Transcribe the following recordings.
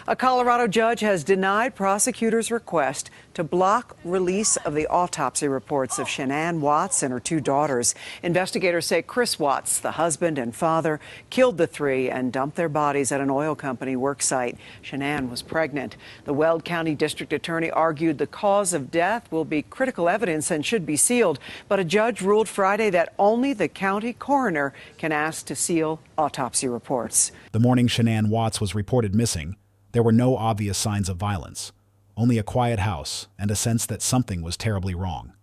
A Colorado judge has denied prosecutors' request to block release of the autopsy reports of Shanann Watts and her two daughters. Investigators say Chris Watts, the husband and father, killed the three and dumped their bodies at an oil company work site. Shanann was pregnant. The Weld County District Attorney argued the cause of death will be critical evidence and should be sealed, but a judge ruled Friday that only the county coroner can ask to seal autopsy reports. The morning Shanann Watts was reported missing, there were no obvious signs of violence, only a quiet house and a sense that something was terribly wrong.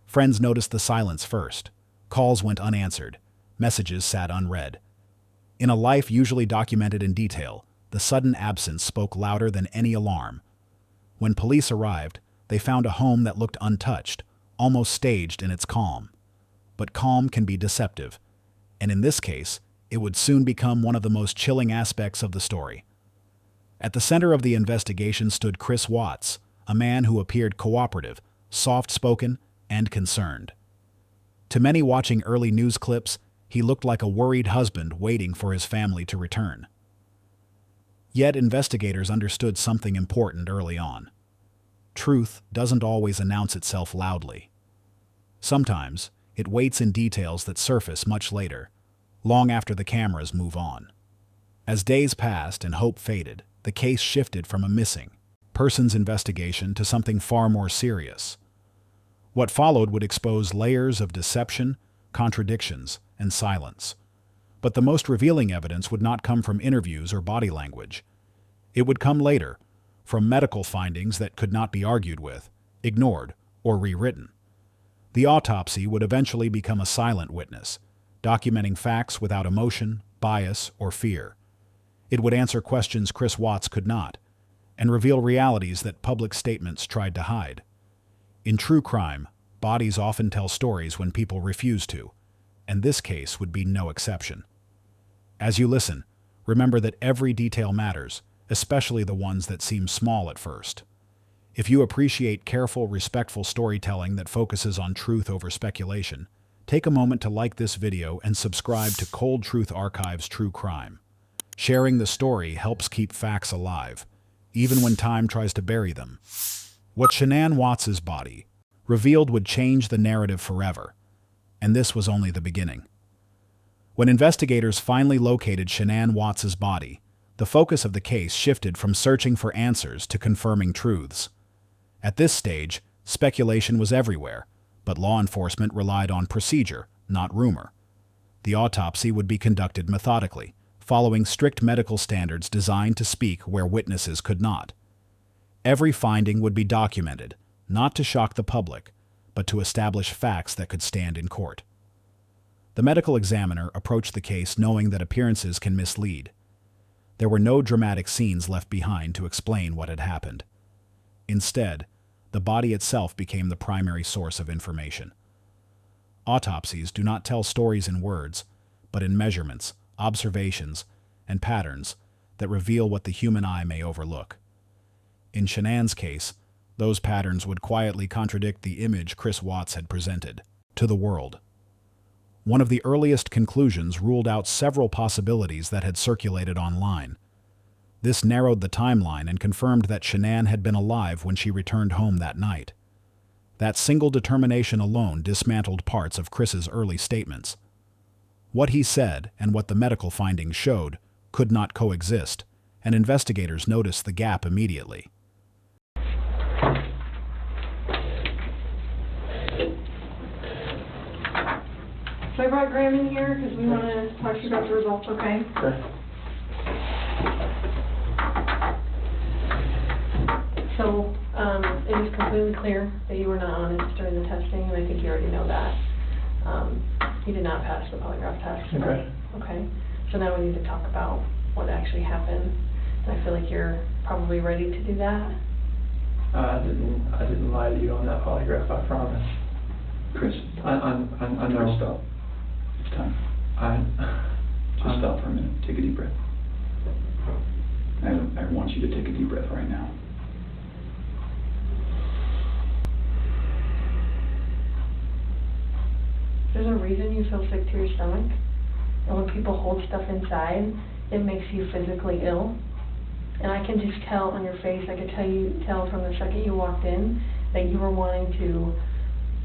Friends noticed the silence first. Calls went unanswered. Messages sat unread. In a life usually documented in detail, the sudden absence spoke louder than any alarm. When police arrived, they found a home that looked untouched, almost staged in its calm. But calm can be deceptive, and in this case, it would soon become one of the most chilling aspects of the story. At the center of the investigation stood Chris Watts, a man who appeared cooperative, soft-spoken, and concerned. To many watching early news clips, he looked like a worried husband waiting for his family to return. Yet investigators understood something important early on. Truth doesn't always announce itself loudly. Sometimes, it waits in details that surface much later, long after the cameras move on. As days passed and hope faded, the case shifted from a missing persons investigation to something far more serious. What followed would expose layers of deception, contradictions, and silence. But the most revealing evidence would not come from interviews or body language. It would come later, from medical findings that could not be argued with, ignored, or rewritten. The autopsy would eventually become a silent witness, documenting facts without emotion, bias, or fear. It would answer questions Chris Watts could not, and reveal realities that public statements tried to hide. In true crime, bodies often tell stories when people refuse to, and this case would be no exception. As you listen, remember that every detail matters, especially the ones that seem small at first. If you appreciate careful, respectful storytelling that focuses on truth over speculation, take a moment to like this video and subscribe to Cold Truth Archive's True Crime. Sharing the story helps keep facts alive, even when time tries to bury them. What Shanann Watts' body revealed would change the narrative forever, and this was only the beginning. When investigators finally located Shanann Watts' body, the focus of the case shifted from searching for answers to confirming truths. At this stage, speculation was everywhere, but law enforcement relied on procedure, not rumor. The autopsy would be conducted methodically, following strict medical standards designed to speak where witnesses could not. Every finding would be documented, not to shock the public, but to establish facts that could stand in court. The medical examiner approached the case knowing that appearances can mislead. There were no dramatic scenes left behind to explain what had happened. Instead, the body itself became the primary source of information. Autopsies do not tell stories in words, but in measurements, observations, and patterns that reveal what the human eye may overlook. In Shanann's case, those patterns would quietly contradict the image Chris Watts had presented to the world. One of the earliest conclusions ruled out several possibilities that had circulated online. This narrowed the timeline and confirmed that Shanann had been alive when she returned home that night. That single determination alone dismantled parts of Chris's early statements. What he said and what the medical findings showed could not coexist, and investigators noticed the gap immediately. So I brought Graham in here because we want to talk to you about the results, okay? Okay. So, it is completely clear that you were not honest during the testing, and I think you already know that. You did not pass the polygraph test. Okay. Okay. So now we need to talk about what actually happened. And I feel like you're probably ready to do that. I didn't lie to you on that polygraph, I promise. Chris, I know. Chris, stop. It's time. Just stop for a minute. Take a deep breath. I want you to take a deep breath right now. There's a reason you feel sick to your stomach. And when people hold stuff inside, it makes you physically ill. And I can just tell on your face, I could tell from the second you walked in that you were wanting to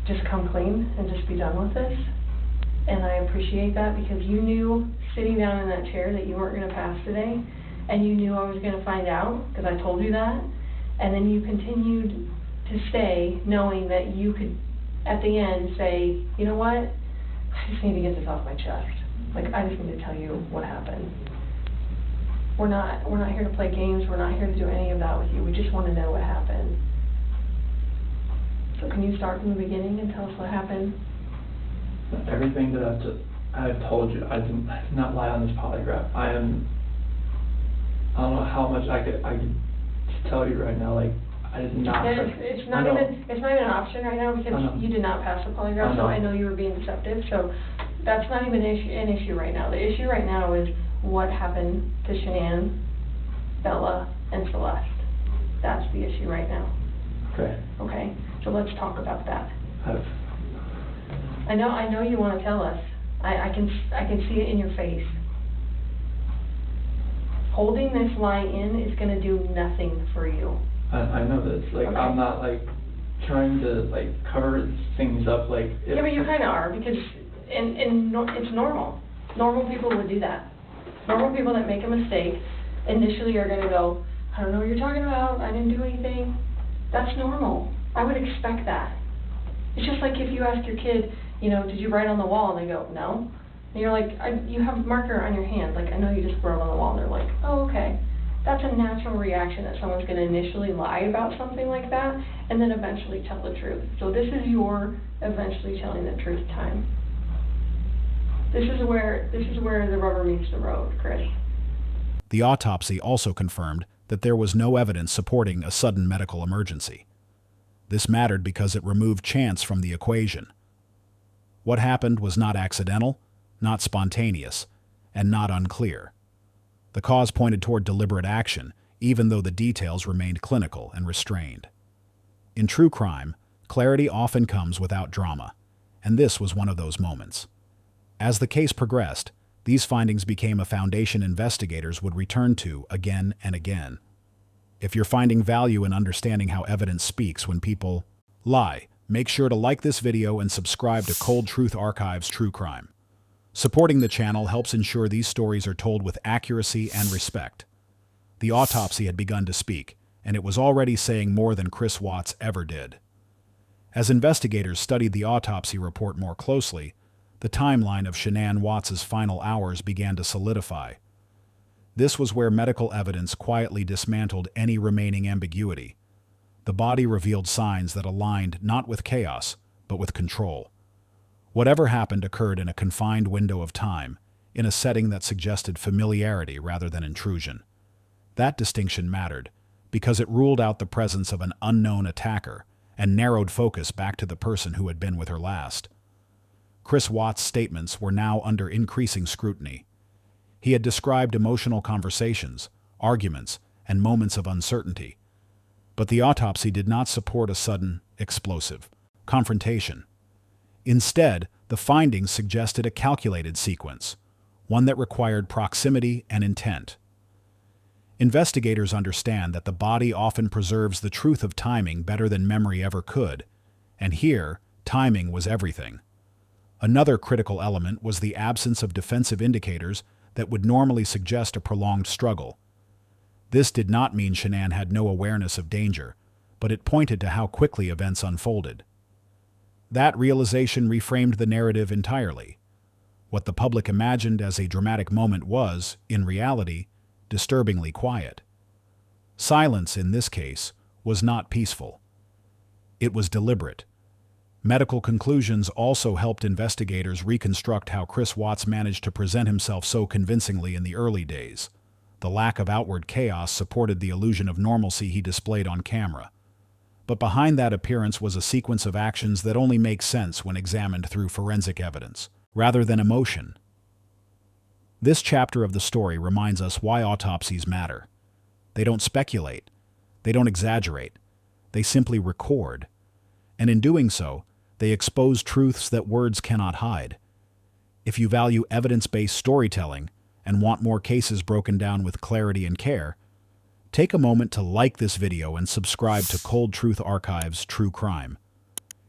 just come clean and just be done with this. And I appreciate that because you knew sitting down in that chair that you weren't going to pass today, and you knew I was going to find out because I told you that. And then you continued to stay knowing that you could, at the end, say, you know what, I just need to get this off my chest. Like, I just need to tell you what happened. We're not here to play games. We're not here to do any of that with you. We just want to know what happened. So can you start from the beginning and tell us what happened? Everything that I've told you, I did not lie on this polygraph. I don't know how much I could tell you right now. Like, I did not. It's not even an option right now because you did not pass the polygraph. So I know you were being deceptive. So that's not even an issue right now. The issue right now is what happened to Shanann, Bella, and Celeste. That's the issue right now. Okay. Okay. So let's talk about that. I know you want to tell us. I can see it in your face. Holding this lie in is going to do nothing for you. I know this. Like, okay. I'm not like trying to like cover things up. Like. Yeah, but you kind of are because it's normal. Normal people would do that. Normal people that make a mistake initially are going to go, I don't know what you're talking about. I didn't do anything. That's normal. I would expect that. It's just like if you ask your kid, you know, did you write on the wall? And they go, no. And you're like, you have a marker on your hand. Like, I know you just wrote on the wall. And they're like, oh, okay. That's a natural reaction that someone's going to initially lie about something like that and then eventually tell the truth. So this is your eventually telling the truth time. This is where the rubber meets the road, Chris. The autopsy also confirmed that there was no evidence supporting a sudden medical emergency. This mattered because it removed chance from the equation. What happened was not accidental, not spontaneous, and not unclear. The cause pointed toward deliberate action, even though the details remained clinical and restrained. In true crime, clarity often comes without drama, and this was one of those moments. As the case progressed, these findings became a foundation investigators would return to again and again. If you're finding value in understanding how evidence speaks when people lie, make sure to like this video and subscribe to Cold Truth Archives True Crime. Supporting the channel helps ensure these stories are told with accuracy and respect. The autopsy had begun to speak, and it was already saying more than Chris Watts ever did. As investigators studied the autopsy report more closely, the timeline of Shanann Watts' final hours began to solidify. This was where medical evidence quietly dismantled any remaining ambiguity. The body revealed signs that aligned not with chaos, but with control. Whatever happened occurred in a confined window of time, in a setting that suggested familiarity rather than intrusion. That distinction mattered, because it ruled out the presence of an unknown attacker and narrowed focus back to the person who had been with her last. Chris Watts' statements were now under increasing scrutiny. He had described emotional conversations, arguments, and moments of uncertainty. But the autopsy did not support a sudden, explosive confrontation. Instead, the findings suggested a calculated sequence, one that required proximity and intent. Investigators understand that the body often preserves the truth of timing better than memory ever could, and here, timing was everything. Another critical element was the absence of defensive indicators that would normally suggest a prolonged struggle. This did not mean Shanann had no awareness of danger, but it pointed to how quickly events unfolded. That realization reframed the narrative entirely. What the public imagined as a dramatic moment was, in reality, disturbingly quiet. Silence, in this case, was not peaceful. It was deliberate. Medical conclusions also helped investigators reconstruct how Chris Watts managed to present himself so convincingly in the early days. The lack of outward chaos supported the illusion of normalcy he displayed on camera. But behind that appearance was a sequence of actions that only make sense when examined through forensic evidence, rather than emotion. This chapter of the story reminds us why autopsies matter. They don't speculate. They don't exaggerate. They simply record. And in doing so, they expose truths that words cannot hide. If you value evidence-based storytelling and want more cases broken down with clarity and care, Take a moment to like this video and subscribe to Cold Truth Archive's True Crime.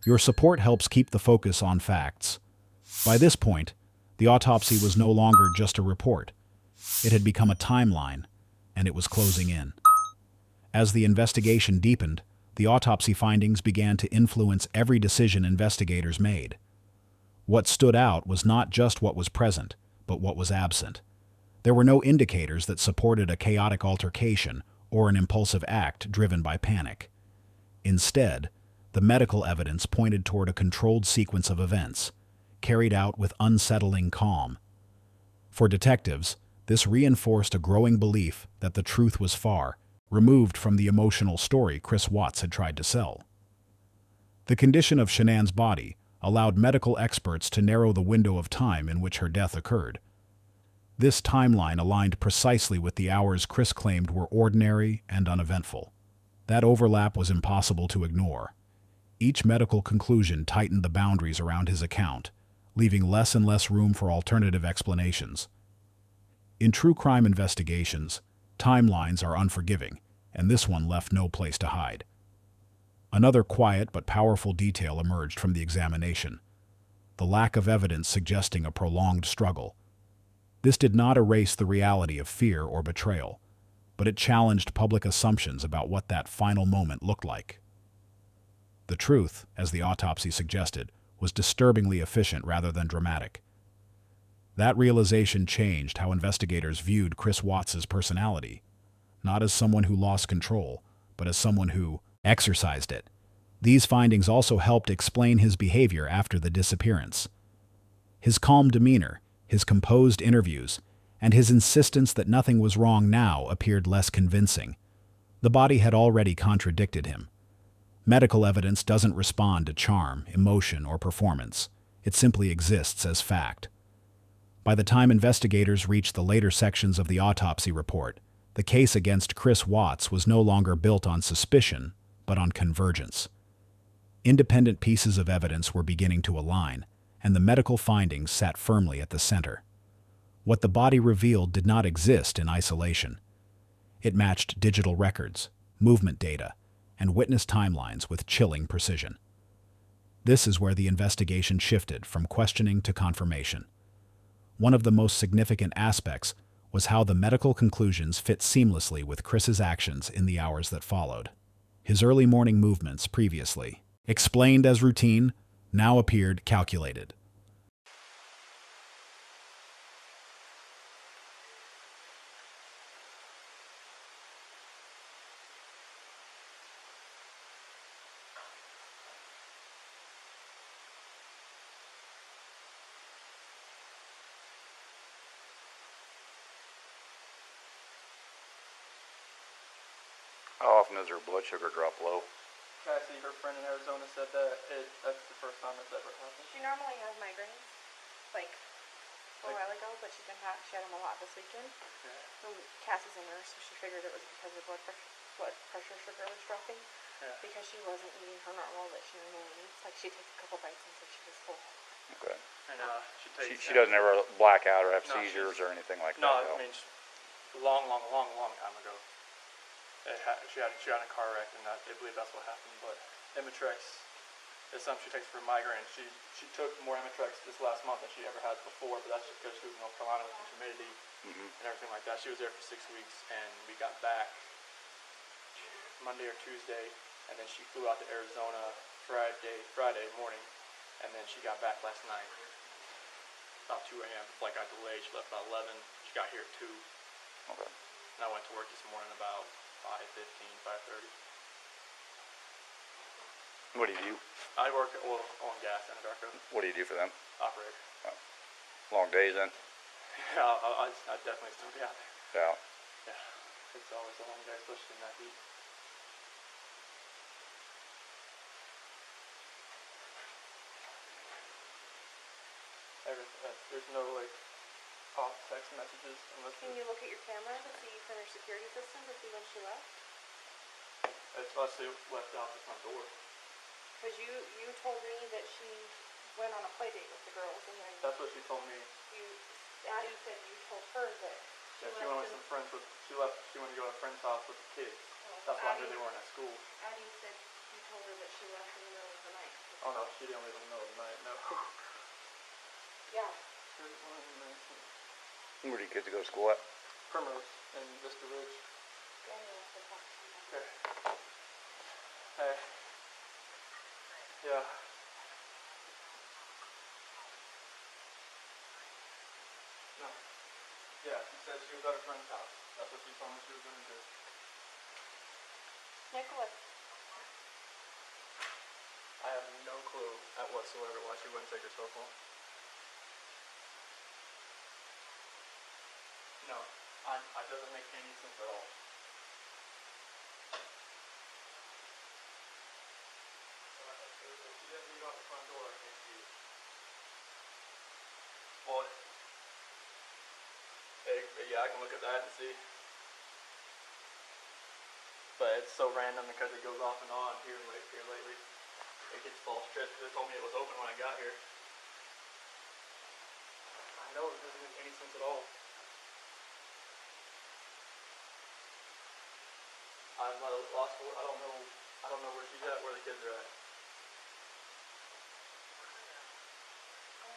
Your support helps keep the focus on facts. By this point, the autopsy was no longer just a report. It had become a timeline, and it was closing in. As the investigation deepened, the autopsy findings began to influence every decision investigators made. What stood out was not just what was present, but what was absent. There were no indicators that supported a chaotic altercation or an impulsive act driven by panic. Instead, the medical evidence pointed toward a controlled sequence of events, carried out with unsettling calm. For detectives, this reinforced a growing belief that the truth was far removed from the emotional story Chris Watts had tried to sell. The condition of Shanann's body allowed medical experts to narrow the window of time in which her death occurred. This timeline aligned precisely with the hours Chris claimed were ordinary and uneventful. That overlap was impossible to ignore. Each medical conclusion tightened the boundaries around his account, leaving less and less room for alternative explanations. In true crime investigations, timelines are unforgiving, and this one left no place to hide. Another quiet but powerful detail emerged from the examination: the lack of evidence suggesting a prolonged struggle. This did not erase the reality of fear or betrayal, but it challenged public assumptions about what that final moment looked like. The truth, as the autopsy suggested, was disturbingly efficient rather than dramatic. That realization changed how investigators viewed Chris Watts's personality, not as someone who lost control, but as someone who exercised it. These findings also helped explain his behavior after the disappearance. His calm demeanor, his composed interviews, and his insistence that nothing was wrong now appeared less convincing. The body had already contradicted him. Medical evidence doesn't respond to charm, emotion, or performance. It simply exists as fact. By the time investigators reached the later sections of the autopsy report, the case against Chris Watts was no longer built on suspicion, but on convergence. Independent pieces of evidence were beginning to align, and the medical findings sat firmly at the center. What the body revealed did not exist in isolation. It matched digital records, movement data, and witness timelines with chilling precision. This is where the investigation shifted from questioning to confirmation. One of the most significant aspects was how the medical conclusions fit seamlessly with Chris's actions in the hours that followed. His early morning movements, previously explained as routine, now appeared calculated. How often does her blood sugar drop low? Cassie, her friend in Arizona, said that that's the first time it's ever happened. She normally has migraines, like a while ago, but she had them a lot this weekend. Yeah. Cassie's a nurse, so she figured it was because her blood pressure sugar was dropping. Yeah. Because she wasn't eating her normal that she normally eats. Like she takes a couple bites until she was full. Okay. And She doesn't ever black out or have No, seizures or anything like No, that, I though? mean, a long time ago. She got in a car wreck, and they believe that's what happened. But Imitrex is something she takes for migraine. She took more Imitrex this last month than she ever had before, but that's just because she was in North Carolina with the humidity and everything like that. She was there for 6 weeks, and we got back Monday or Tuesday, and then she flew out to Arizona Friday morning, and then she got back last night about 2 a.m. The flight got delayed. She left about 11. She got here at 2. Okay. And I went to work this morning about 5:15, 5:30. What do you do? I work at oil and gas in Anadarko, What do you do for them? operator. Long days then? Yeah, I definitely still be out there. Yeah. Yeah, it's always a long day, especially in that heat. There's no off text messages unless Can you look at your camera to see from your security system to see when she left? it's unless they left out the front door. Because you told me that she went on a play date with the girls, and then That's what she told me. Addie said you told her that Yeah, she went with some friends. She went to go to a friend's house with the so I knew they weren't at school. Addie said you told her that she left in the middle of the night. Oh no, she didn't leave in the middle of the night, no. Yeah. Where do you kids go to school at? Primrose and Vista Ridge. Danny wants to talk to you. Okay. Hey. Yeah. No. Yeah, she said she was at her friend's house. That's what she told me she was going to do. Nicholas. I have no clue at whatsoever why she wouldn't take her cell phone. No, it doesn't make any sense at all. She didn't leave out the front door, I can't see it. Well, yeah, I can look at that and see. But it's so random because it goes off and on here lately. It gets false trips because it told me it was open when I got here. I know it doesn't make any sense at all. I'm lost. I don't know where she's at, where the kids are at.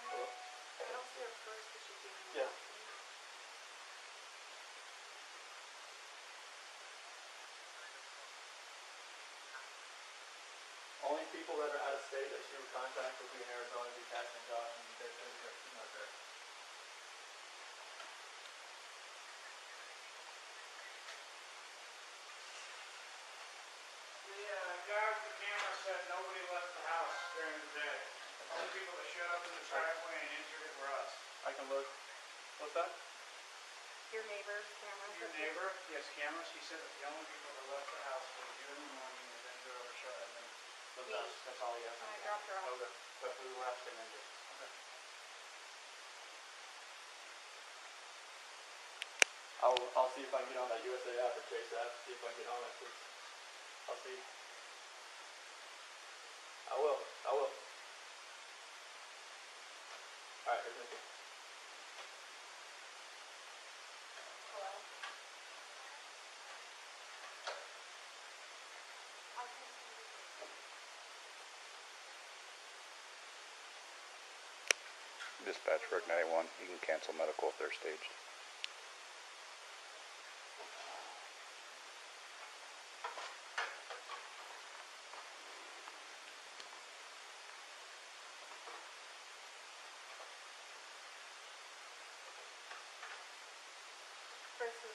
Hello? I don't see her first because she came in. Yeah. Only people that are out of state that she would contact would be in Arizona, be Cash and Josh, and she's not there. The guy with the camera said nobody left the house during the day. The only people that showed up in the driveway and entered it were us. I can look. What's that? Your neighbor's camera. Your neighbor, he has cameras, he said that the only people that left the house were you in the morning and then drove or shut and then Me. that's all he has. I dropped her off. Okay. But we left and then just, okay. I'll see if I can get on that USA app or Chase app, see if I can get on it, please. I'll see. I will. Alright, here's Nikki. Hello. Dispatch Rick 91. You can cancel medical if they're staged. Versus